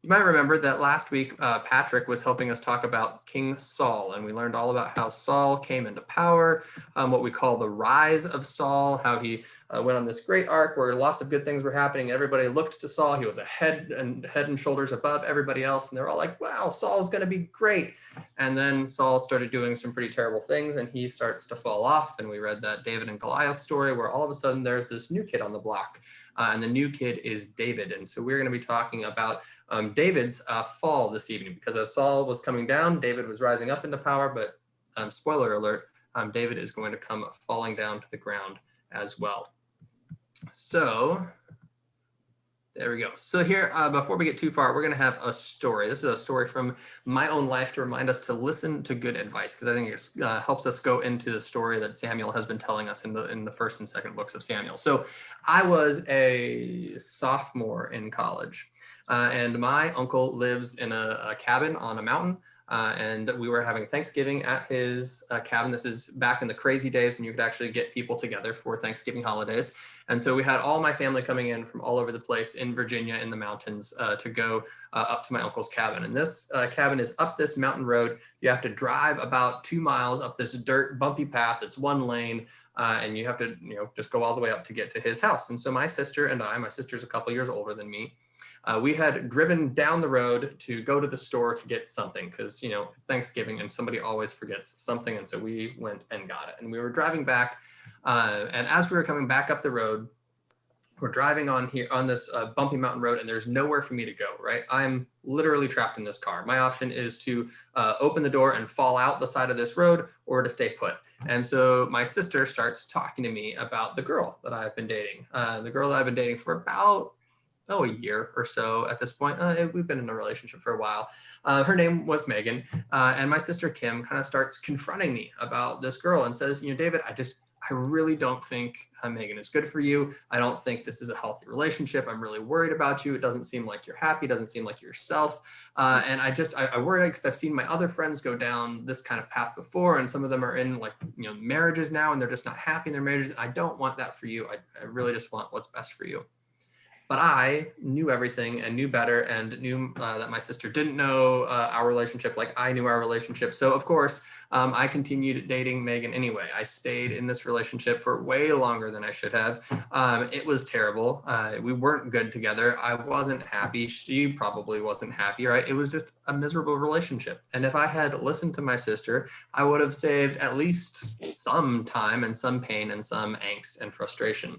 You might remember that last week, Patrick was helping us talk about King Saul, and we learned all about how Saul came into power, what we call the rise of Saul, how he went on this great arc where lots of good things were happening. Everybody looked to Saul. He was head and shoulders above everybody else, and they're all like, wow, Saul's going to be great. And then Saul started doing some pretty terrible things, and he starts to fall off. And we read that David and Goliath story where all of a sudden there's this new kid on the block, and the new kid is David. And so we're going to be talking about David's fall this evening, because as Saul was coming down, David was rising up into power, but spoiler alert, David is going to come falling down to the ground as well. So there we go. So here, before we get too far, we're going to have a story. This is a story from my own life to remind us to listen to good advice, because I think it helps us go into the story that Samuel has been telling us in the first and second books of Samuel. So I was a sophomore in college, and my uncle lives in a cabin on a mountain. And we were having Thanksgiving at his cabin. This is back in the crazy days when you could actually get people together for Thanksgiving holidays. And so we had all my family coming in from all over the place in Virginia in the mountains to go up to my uncle's cabin. And this cabin is up this mountain road. You have to drive about 2 miles up this dirt bumpy path. It's one lane. And you have to, just go all the way up to get to his house. And so my sister and my sister's a couple years older than me. We had driven down the road to go to the store to get something because, it's Thanksgiving and somebody always forgets something. And so we went and got it. And we were driving back. And as we were coming back up the road, we're driving on this bumpy mountain road, and there's nowhere for me to go, right? I'm literally trapped in this car. My option is to open the door and fall out the side of this road, or to stay put. And so my sister starts talking to me about the girl that I've been dating. The girl that I've been dating for about a year or so at this point. We've been in a relationship for a while. Her name was Megan. And my sister Kim kind of starts confronting me about this girl and says, David, I really don't think Megan is good for you. I don't think this is a healthy relationship. I'm really worried about you. It doesn't seem like you're happy. It doesn't seem like yourself. And I worry because I've seen my other friends go down this kind of path before, and some of them are in marriages now, and they're just not happy in their marriages. I don't want that for you. I really just want what's best for you. But I knew everything and knew better, and knew that my sister didn't know our relationship like I knew our relationship. So of course, I continued dating Megan anyway. I stayed in this relationship for way longer than I should have. It was terrible. We weren't good together. I wasn't happy. She probably wasn't happy, right? It was just a miserable relationship. And if I had listened to my sister, I would have saved at least some time and some pain and some angst and frustration.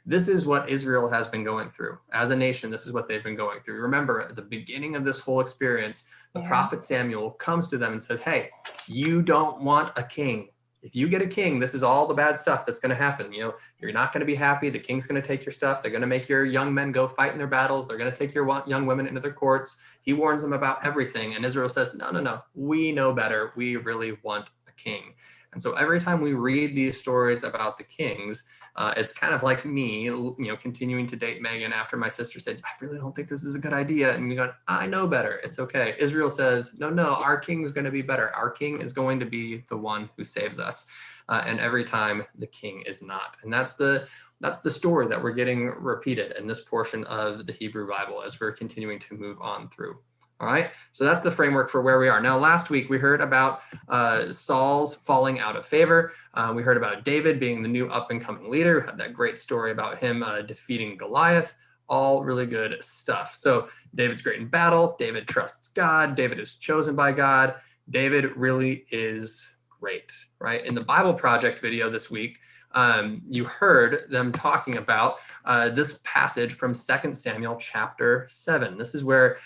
This is what Israel has been going through. As a nation, this is what they've been going through. Remember, at the beginning of this whole experience, the prophet Samuel comes to them and says, hey, you don't want a king. If you get a king, this is all the bad stuff that's going to happen. You're not going to be happy. The king's going to take your stuff. They're going to make your young men go fight in their battles. They're going to take your young women into their courts. He warns them about everything. And Israel says, no, we know better. We really want a king. And so every time we read these stories about the kings, it's kind of like me, continuing to date Megan after my sister said, I really don't think this is a good idea. And we go, I know better. It's okay. Israel says, no, our king is going to be better. Our king is going to be the one who saves us. And every time the king is not. And that's the story that we're getting repeated in this portion of the Hebrew Bible as we're continuing to move on through. All right, so that's the framework for where we are. Now, last week we heard about Saul's falling out of favor. We heard about David being the new up-and-coming leader. We had that great story about him defeating Goliath. All really good stuff. So David's great in battle. David trusts God. David is chosen by God. David really is great, right? In the Bible Project video this week, you heard them talking about this passage from 2 Samuel chapter 7. This is where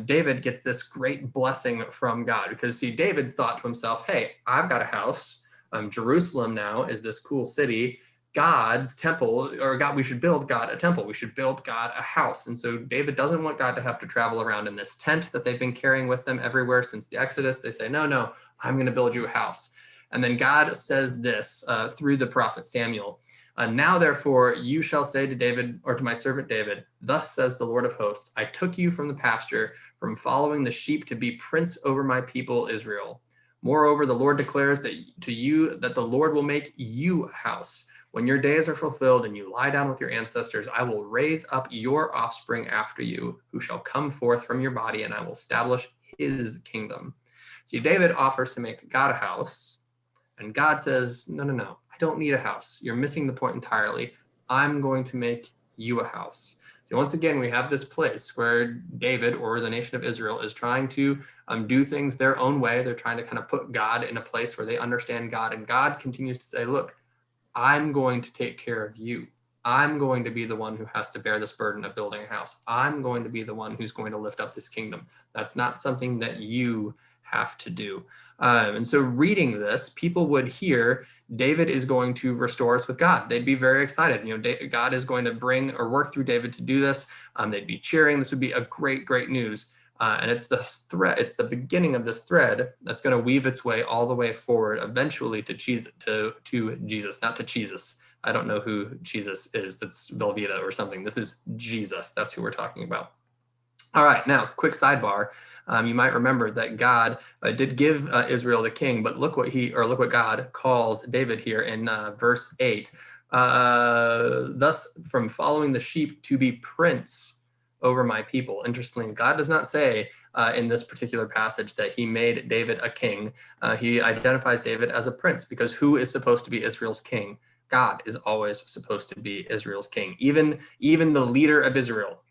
David gets this great blessing from God, because see, David thought to himself, hey, I've got a house. Jerusalem now is this cool city. God's temple, or God, we should build God a temple. We should build God a house. And so David doesn't want God to have to travel around in this tent that they've been carrying with them everywhere since the Exodus. They say, no, I'm going to build you a house. And then God says this through the prophet Samuel. Now, therefore, you shall say to David, or to my servant David, thus says the Lord of hosts, I took you from the pasture, from following the sheep, to be prince over my people Israel. Moreover, the Lord declares that to you that the Lord will make you a house. When your days are fulfilled and you lie down with your ancestors, I will raise up your offspring after you, who shall come forth from your body, and I will establish his kingdom. See, David offers to make God a house, and God says, no, no, no, I don't need a house. You're missing the point entirely. I'm going to make you a house. So once again, we have this place where David, or the nation of Israel, is trying to do things their own way. They're trying to kind of put God in a place where they understand God, and God continues to say, look, I'm going to take care of you. I'm going to be the one who has to bear this burden of building a house. I'm going to be the one who's going to lift up this kingdom. That's not something that you have to do. And so reading this, people would hear David is going to restore us with God. They'd be very excited. You know, God is going to bring or work through David to do this. They'd be cheering. This would be a great, great news. And it's the thread, it's the beginning of this thread that's going to weave its way all the way forward, eventually to Jesus, not to Jesus. I don't know who Jesus is. That's Velveeta or something. This is Jesus. That's who we're talking about. All right, now, quick sidebar. You might remember that God did give Israel the king, but look what God calls David here in verse 8. Thus, from following the sheep to be prince over my people. Interestingly, God does not say in this particular passage that he made David a king. He identifies David as a prince, because who is supposed to be Israel's king? God is always supposed to be Israel's king. Even the leader of Israel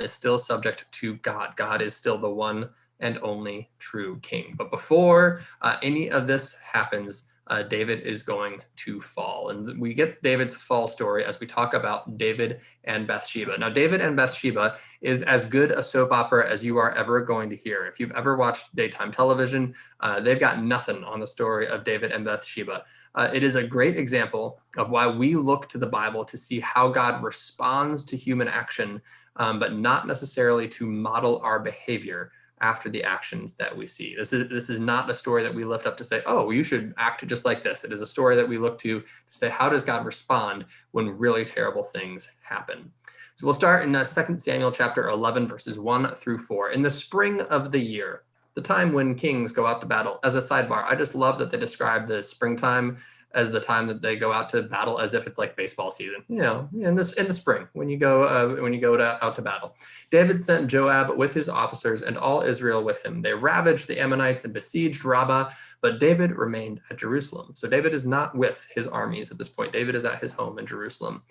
is still subject to God. God is still the one and only true king. But before any of this happens, David is going to fall. And we get David's fall story as we talk about David and Bathsheba. Now, David and Bathsheba is as good a soap opera as you are ever going to hear. If you've ever watched daytime television, they've got nothing on the story of David and Bathsheba. It is a great example of why we look to the Bible to see how God responds to human action, but not necessarily to model our behavior after the actions that we see. This is not a story that we lift up to say, oh, you should act just like this. It is a story that we look to say, how does God respond when really terrible things happen? So we'll start in 2 Samuel chapter 11, verses 1 through 4. In the spring of the year, the time when kings go out to battle. As a sidebar, I just love that they describe the springtime as the time that they go out to battle, as if it's like baseball season, you know, in the spring when you go out to battle. David sent Joab with his officers and all Israel with him. They ravaged the Ammonites and besieged Rabbah, but David remained at Jerusalem. So David is not with his armies at this point. David is at his home in Jerusalem.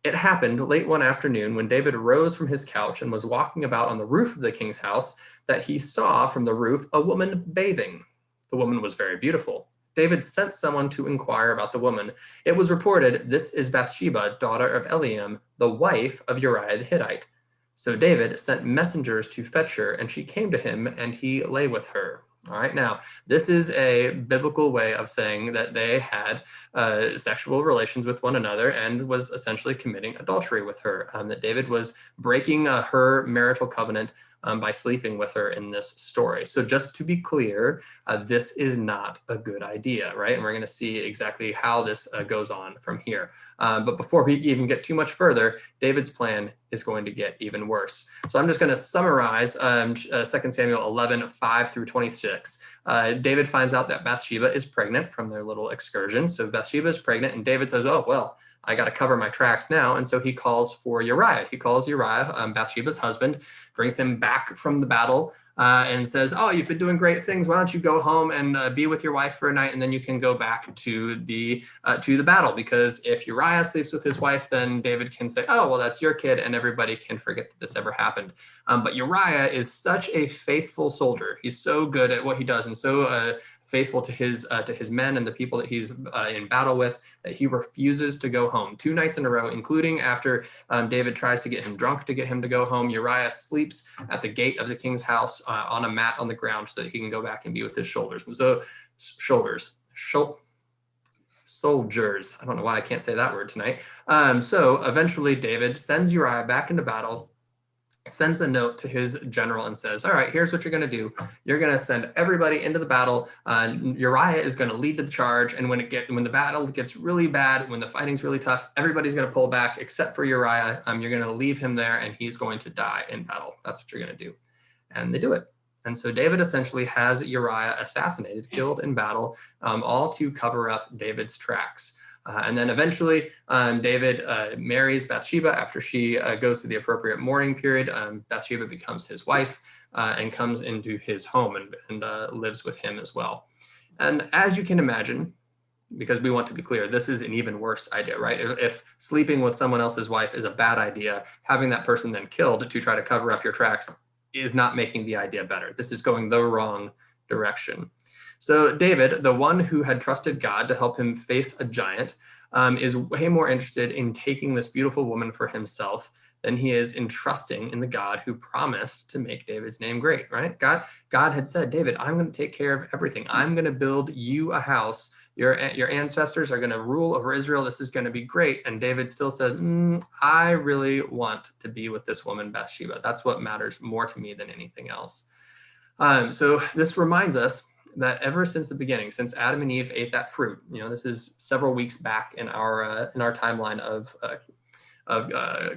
It happened late one afternoon when David rose from his couch and was walking about on the roof of the king's house that he saw from the roof a woman bathing. The woman was very beautiful. David sent someone to inquire about the woman. It was reported, this is Bathsheba, daughter of Eliam, the wife of Uriah the Hittite. So David sent messengers to fetch her, and she came to him, and he lay with her. All right, now, this is a biblical way of saying that they had sexual relations with one another and was essentially committing adultery with her, that David was breaking her marital covenant by sleeping with her in this story. So just to be clear, this is not a good idea, right? And we're going to see exactly how this goes on from here. But before we even get too much further, David's plan is going to get even worse. So I'm just going to summarize 2 Samuel 11, 5 through 26. David finds out that Bathsheba is pregnant from their little excursion. So Bathsheba is pregnant, and David says, oh, well, I got to cover my tracks now. And so he calls for Uriah. He calls Uriah, Bathsheba's husband, brings him back from the battle and says, oh, you've been doing great things. Why don't you go home and be with your wife for a night, and then you can go back to the battle. Because if Uriah sleeps with his wife, then David can say, oh, well, that's your kid, and everybody can forget that this ever happened. But Uriah is such a faithful soldier. He's so good at what he does and so faithful to his men and the people that he's in battle with, that he refuses to go home 2 nights in a row, including after David tries to get him drunk to get him to go home. Uriah sleeps at the gate of the king's house on a mat on the ground so that he can go back and be with his soldiers. I don't know why I can't say that word tonight. So eventually David sends Uriah back into battle, sends a note to his general and says, all right, here's what you're going to do. You're going to send everybody into the battle. Uriah is going to lead the charge. And when the battle gets really bad, when the fighting's really tough, everybody's going to pull back except for Uriah. You're going to leave him there and he's going to die in battle. That's what you're going to do. And they do it. And so David essentially has Uriah assassinated, killed in battle, all to cover up David's tracks. And then eventually David marries Bathsheba after she goes through the appropriate mourning period. Bathsheba becomes his wife and comes into his home and lives with him as well. And as you can imagine, because we want to be clear, this is an even worse idea, right? If sleeping with someone else's wife is a bad idea, having that person then killed to try to cover up your tracks is not making the idea better. This is going the wrong direction. So David, the one who had trusted God to help him face a giant, is way more interested in taking this beautiful woman for himself than he is in trusting in the God who promised to make David's name great, right? God had said, David, I'm going to take care of everything. I'm going to build you a house. Your ancestors are going to rule over Israel. This is going to be great. And David still says, I really want to be with this woman, Bathsheba. That's what matters more to me than anything else. So this reminds us that ever since the beginning, since Adam and Eve ate that fruit, this is several weeks back in our timeline of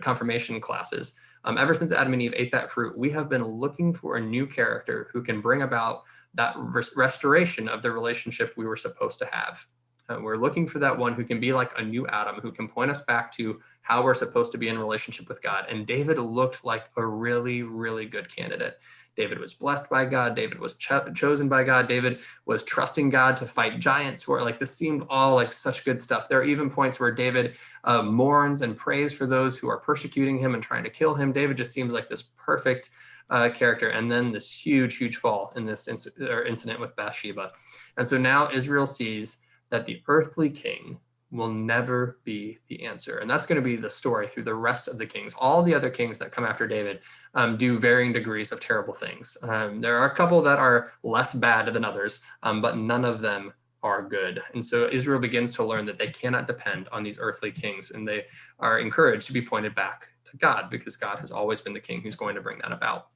confirmation classes. Ever since Adam and Eve ate that fruit, we have been looking for a new character who can bring about that restoration of the relationship we were supposed to have. We're looking for that one who can be like a new Adam, who can point us back to how we're supposed to be in relationship with God. And David looked like a really, really good candidate. David was blessed by God. David was chosen by God. David was trusting God to fight giants for it. Like, this seemed all like such good stuff. There are even points where David mourns and prays for those who are persecuting him and trying to kill him. David just seems like this perfect character. And then this huge, huge fall in this incident with Bathsheba. And so now Israel sees that the earthly king will never be the answer. And that's going to be the story through the rest of the kings. All the other kings that come after David do varying degrees of terrible things. There are a couple that are less bad than others, but none of them are good. And so Israel begins to learn that they cannot depend on these earthly kings, and they are encouraged to be pointed back to God, because God has always been the king who's going to bring that about.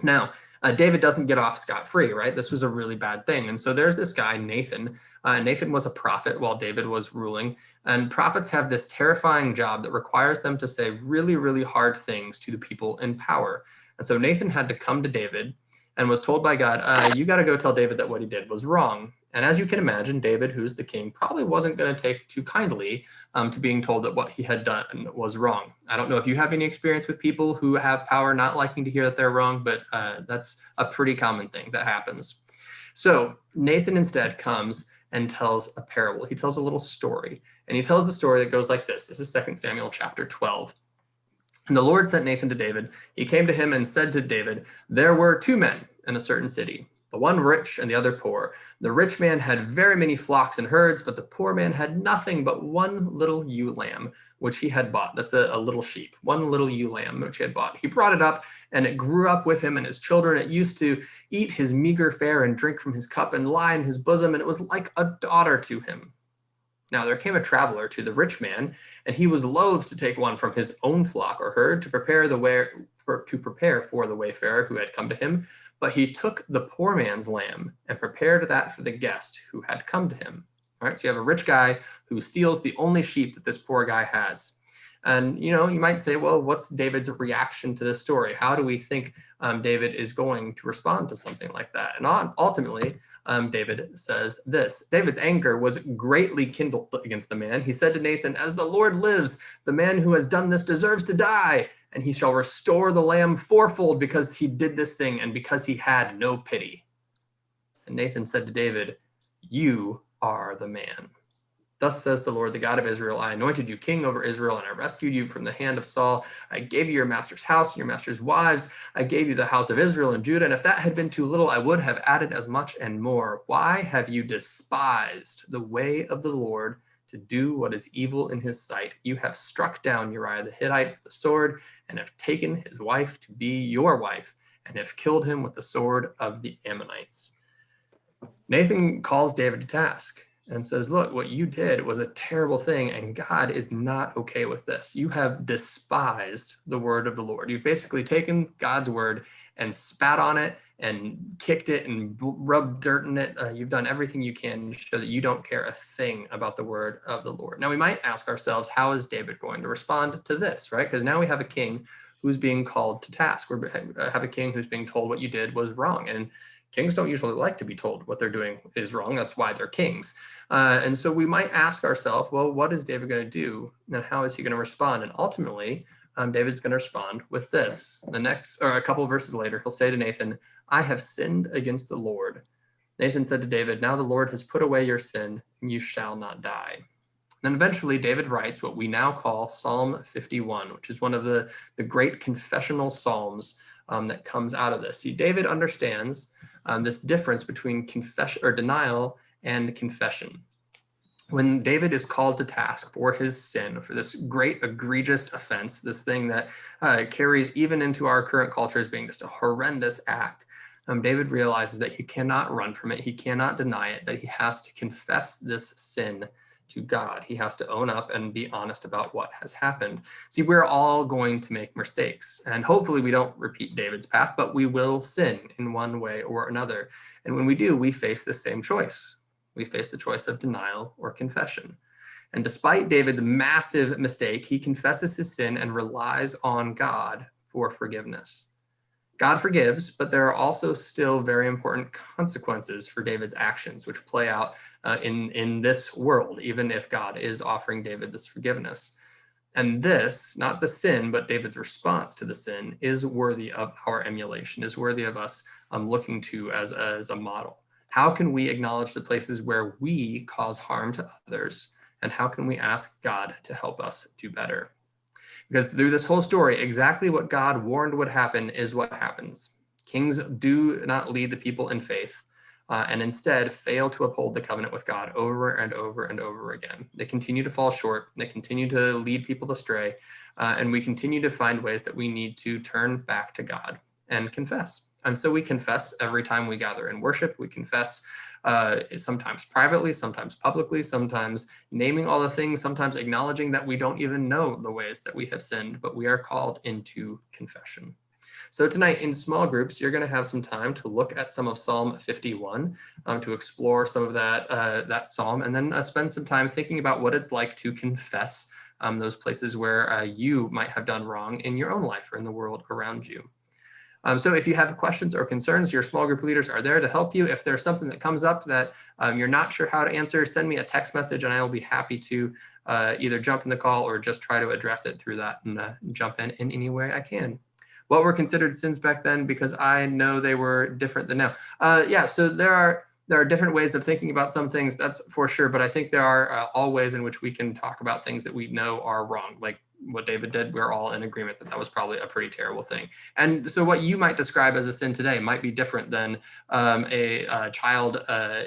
Now, David doesn't get off scot-free, right? This was a really bad thing. And so there's this guy, Nathan. Nathan was a prophet while David was ruling. And prophets have this terrifying job that requires them to say really, really hard things to the people in power. And so Nathan had to come to David and was told by God, you got to go tell David that what he did was wrong. And as you can imagine, David, who's the king, probably wasn't going to take too kindly to being told that what he had done was wrong. I don't know if you have any experience with people who have power not liking to hear that they're wrong, but that's a pretty common thing that happens. So Nathan instead comes and tells a parable. He tells a little story, and he tells the story that goes like this. This is 2 Samuel chapter 12. And the Lord sent Nathan to David. He came to him and said to David, there were two men in a certain city, the one rich and the other poor. The rich man had very many flocks and herds, but the poor man had nothing but one little ewe lamb, which he had bought. That's a little sheep, one little ewe lamb, which he had bought. He brought it up, and it grew up with him and his children. It used to eat his meager fare and drink from his cup and lie in his bosom, and it was like a daughter to him. Now there came a traveler to the rich man, and he was loath to take one from his own flock or herd to prepare for the wayfarer who had come to him. But he took the poor man's lamb and prepared that for the guest who had come to him. All right, so you have a rich guy who steals the only sheep that this poor guy has. And, you might say, well, what's David's reaction to this story? How do we think David is going to respond to something like that? And ultimately, David says this. David's anger was greatly kindled against the man. He said to Nathan, as the Lord lives, the man who has done this deserves to die, and he shall restore the lamb fourfold because he did this thing and because he had no pity. And Nathan said to David, you are the man. Thus says the Lord, the God of Israel, I anointed you king over Israel, and I rescued you from the hand of Saul. I gave you your master's house and your master's wives. I gave you the house of Israel and Judah. And if that had been too little, I would have added as much and more. Why have you despised the way of the Lord to do what is evil in his sight? You have struck down Uriah the Hittite with the sword, and have taken his wife to be your wife, and have killed him with the sword of the Ammonites. Nathan calls David to task and says, look, what you did was a terrible thing, and God is not okay with this. You have despised the word of the Lord. You've basically taken God's word and spat on it and kicked it and rubbed dirt in it. You've done everything you can to show that you don't care a thing about the word of the Lord. Now, we might ask ourselves, how is David going to respond to this, right? Because now we have a king who's being called to task. We have a king who's being told what you did was wrong. And Kings don't usually like to be told what they're doing is wrong. That's why they're kings. And so we might ask ourselves, well, what is David going to do? And how is he going to respond? And ultimately, David's going to respond with this. The next, or a couple of verses later, he'll say to Nathan, I have sinned against the Lord. Nathan said to David, now the Lord has put away your sin, and you shall not die. Then eventually David writes what we now call Psalm 51, which is one of the great confessional psalms that comes out of this. See, David understands this difference between confession or denial and confession. When David is called to task for his sin, for this great egregious offense, this thing that carries even into our current culture as being just a horrendous act, David realizes that he cannot run from it. He cannot deny it, that he has to confess this sin to God. He has to own up and be honest about what has happened. See, we're all going to make mistakes, and hopefully we don't repeat David's path, but we will sin in one way or another. And when we do, we face the same choice. We face the choice of denial or confession. And despite David's massive mistake, he confesses his sin and relies on God for forgiveness. God forgives, but there are also still very important consequences for David's actions, which play out in this world, even if God is offering David this forgiveness. And this, not the sin, but David's response to the sin, is worthy of our emulation, is worthy of us looking to as a model. How can we acknowledge the places where we cause harm to others? And how can we ask God to help us do better? Because through this whole story, exactly what God warned would happen is what happens. Kings do not lead the people in faith, and instead fail to uphold the covenant with God over and over and over again. They continue to fall short. They continue to lead people astray, and we continue to find ways that we need to turn back to God and confess. And so we confess every time we gather in worship. We confess sometimes privately, sometimes publicly, sometimes naming all the things, sometimes acknowledging that we don't even know the ways that we have sinned, but we are called into confession. So tonight in small groups, you're going to have some time to look at some of Psalm 51, to explore some of that psalm, and then spend some time thinking about what it's like to confess those places where you might have done wrong in your own life or in the world around you. So if you have questions or concerns, your small group leaders are there to help you. If there's something that comes up that you're not sure how to answer, send me a text message and I will be happy to either jump in the call or just try to address it through that and jump in any way I can. What were considered sins back then? Because I know they were different than now. Yeah, so there are different ways of thinking about some things, that's for sure, but I think there are all ways in which we can talk about things that we know are wrong, like what David did. We're all in agreement that that was probably a pretty terrible thing. And so what you might describe as a sin today might be different than a child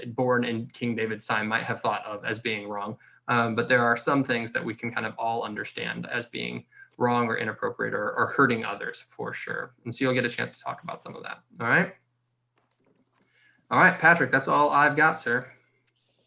born in King David's time might have thought of as being wrong. But there are some things that we can kind of all understand as being wrong or inappropriate or hurting others for sure. And so you'll get a chance to talk about some of that. All right. All right, Patrick, that's all I've got, sir.